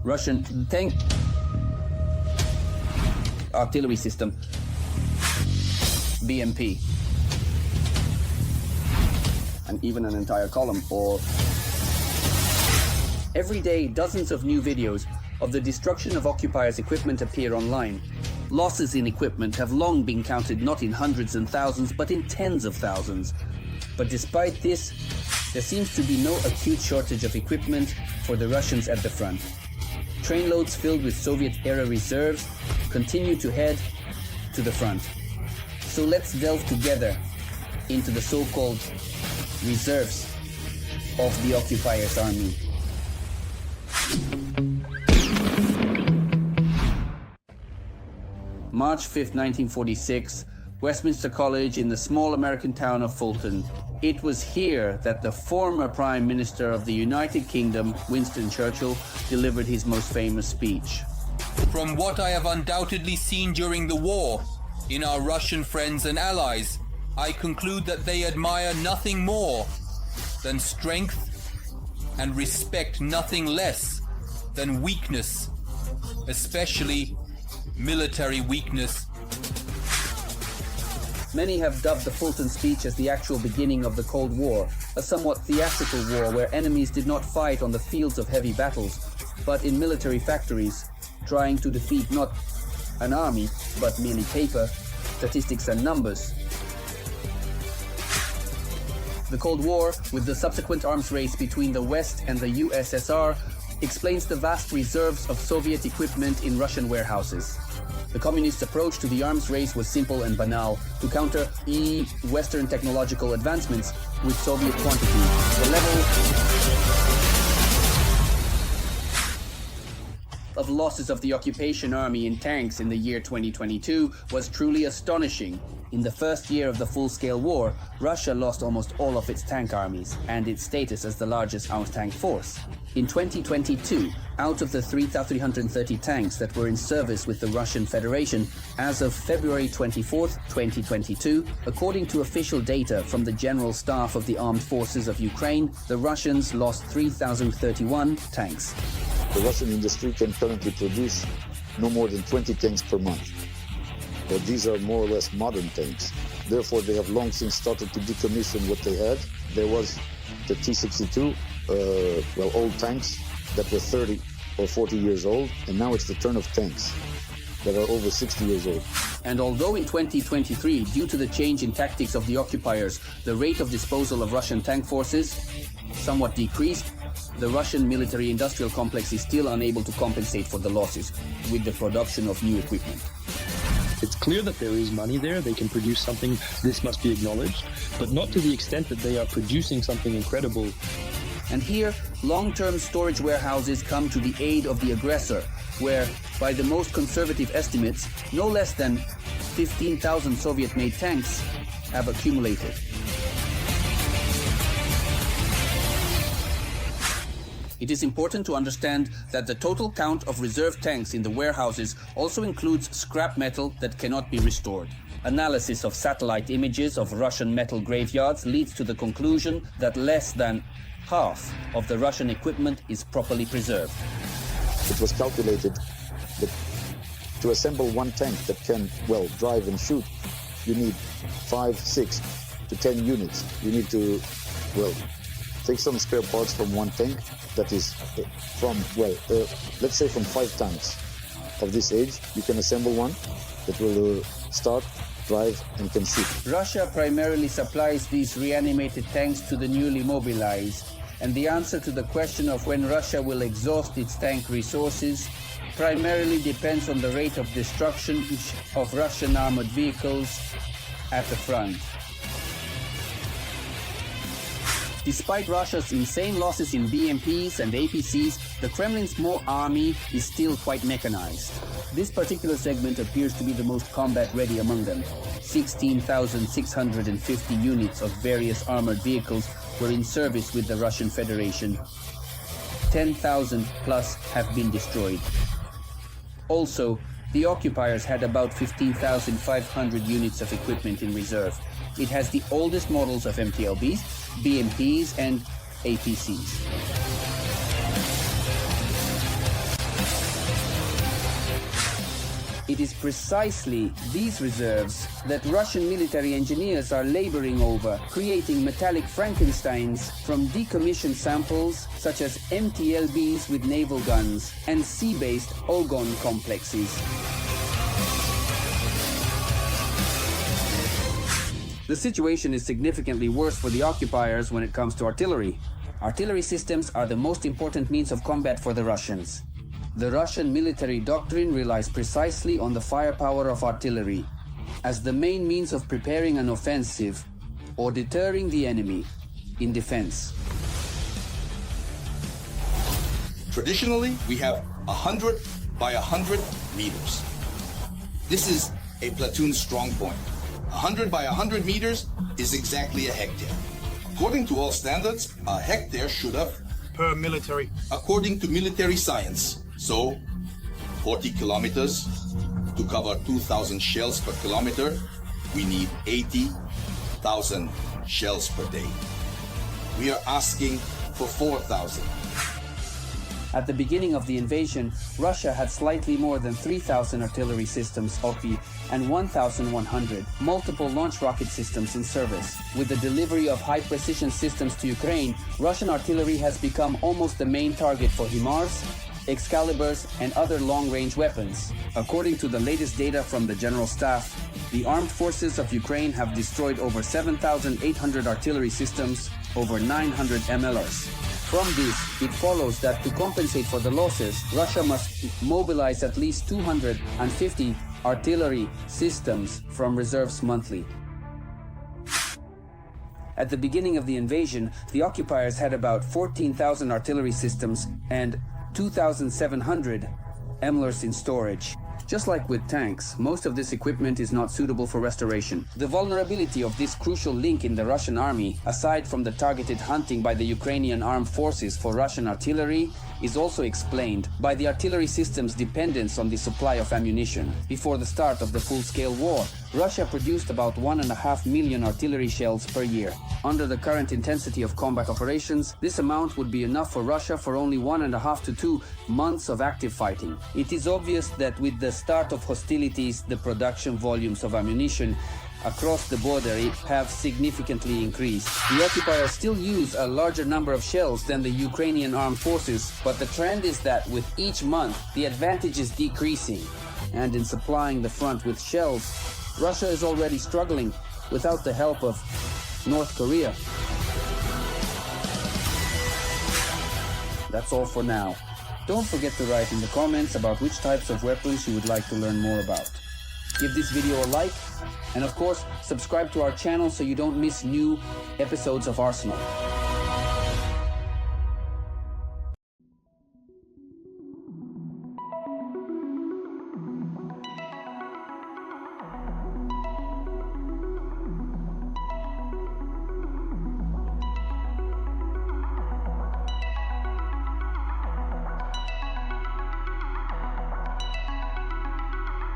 Russian tank artillery system, BMP, and even an entire column. Or every day, dozens of new videos of the destruction of occupiers' equipment appear online. Losses in equipment have long been counted not in hundreds and thousands, but in tens of thousands. But despite this, there seems to be no acute shortage of equipment for the Russians at the front. Trainloads filled with Soviet-era reserves continue to head to the front. So let's delve together into the so-called reserves of the occupiers' army. March 5th, 1946, Westminster College in the small American town of Fulton. It was here that the former Prime Minister of the United Kingdom, Winston Churchill, delivered his most famous speech. From what I have undoubtedly seen during the war in our Russian friends and allies, I conclude that they admire nothing more than strength and respect nothing less than weakness, especially military weakness. Many have dubbed the Fulton speech as the actual beginning of the Cold War, a somewhat theatrical war where enemies did not fight on the fields of heavy battles, but in military factories, trying to defeat not an army, but merely paper, statistics and numbers. The Cold War, with the subsequent arms race between the West and the USSR, explains the vast reserves of Soviet equipment in Russian warehouses. The communists' approach to the arms race was simple and banal: to counter Western technological advancements with Soviet quantity. The level of losses of the occupation army in tanks in the year 2022 was truly astonishing. In the first year of the full-scale war, Russia lost almost all of its tank armies and its status as the largest armed tank force. In 2022, out of the 3,330 tanks that were in service with the Russian Federation, as of February 24, 2022, according to official data from the General Staff of the Armed Forces of Ukraine, the Russians lost 3,031 tanks. The Russian industry can currently produce no more than 20 tanks per month. But these are more or less modern tanks. Therefore, they have long since started to decommission what they had. There was the T-62, old tanks that were 30 or 40 years old, and now it's the turn of tanks that are over 60 years old. And although in 2023, due to the change in tactics of the occupiers, the rate of disposal of Russian tank forces somewhat decreased, the Russian military-industrial complex is still unable to compensate for the losses with the production of new equipment. It's clear that there is money there, they can produce something, this must be acknowledged, but not to the extent that they are producing something incredible. And here, long-term storage warehouses come to the aid of the aggressor, where, by the most conservative estimates, no less than 15,000 Soviet-made tanks have accumulated. It is important to understand that the total count of reserve tanks in the warehouses also includes scrap metal that cannot be restored. Analysis of satellite images of Russian metal graveyards leads to the conclusion that less than half of the Russian equipment is properly preserved. It was calculated that to assemble one tank that can, drive and shoot, you need 5, 6 to 10 units. You need to, take some spare parts from one tank that is let's say from 5 tanks of this age. You can assemble one that will start, drive and can shoot. Russia primarily supplies these reanimated tanks to the newly mobilized, and the answer to the question of when Russia will exhaust its tank resources primarily depends on the rate of destruction of Russian armored vehicles at the front. Despite Russia's insane losses in BMPs and APCs, the Kremlin's small army is still quite mechanized. This particular segment appears to be the most combat-ready among them. 16,650 units of various armored vehicles were in service with the Russian Federation. 10,000 plus have been destroyed. Also, the occupiers had about 15,500 units of equipment in reserve. It has the oldest models of MTLBs, BMPs and APCs. It is precisely these reserves that Russian military engineers are laboring over, creating metallic Frankensteins from decommissioned samples such as MTLBs with naval guns and sea-based Ogon complexes. The situation is significantly worse for the occupiers when it comes to artillery. Artillery systems are the most important means of combat for the Russians. The Russian military doctrine relies precisely on the firepower of artillery as the main means of preparing an offensive or deterring the enemy in defense. Traditionally, we have 100 by 100 meters. This is a platoon strong point. 100 by 100 meters is exactly a hectare. According to all standards, a hectare should have, per military, according to military science, so 40 kilometers to cover 2,000 shells per kilometer, we need 80,000 shells per day. We are asking for 4,000. At the beginning of the invasion, Russia had slightly more than 3,000 artillery systems OPI and 1,100 multiple launch rocket systems in service. With the delivery of high-precision systems to Ukraine, Russian artillery has become almost the main target for HIMARS, Excaliburs, and other long-range weapons. According to the latest data from the General Staff, the armed forces of Ukraine have destroyed over 7,800 artillery systems, over 900 MLRs. From this, it follows that to compensate for the losses, Russia must mobilize at least 250 artillery systems from reserves monthly. At the beginning of the invasion, the occupiers had about 14,000 artillery systems and 2,700 MLRs in storage. Just like with tanks, most of this equipment is not suitable for restoration. The vulnerability of this crucial link in the Russian army, aside from the targeted hunting by the Ukrainian armed forces for Russian artillery, is also explained by the artillery system's dependence on the supply of ammunition. Before the start of the full-scale war, Russia produced about 1.5 million artillery shells per year. Under the current intensity of combat operations, this amount would be enough for Russia for only 1.5 to 2 months of active fighting. It is obvious that with the start of hostilities, the production volumes of ammunition across the border have significantly increased. The occupiers still use a larger number of shells than the Ukrainian armed forces, but the trend is that with each month, the advantage is decreasing. And in supplying the front with shells, Russia is already struggling without the help of North Korea. That's all for now. Don't forget to write in the comments about which types of weapons you would like to learn more about. Give this video a like, and of course, subscribe to our channel so you don't miss new episodes of Arsenal.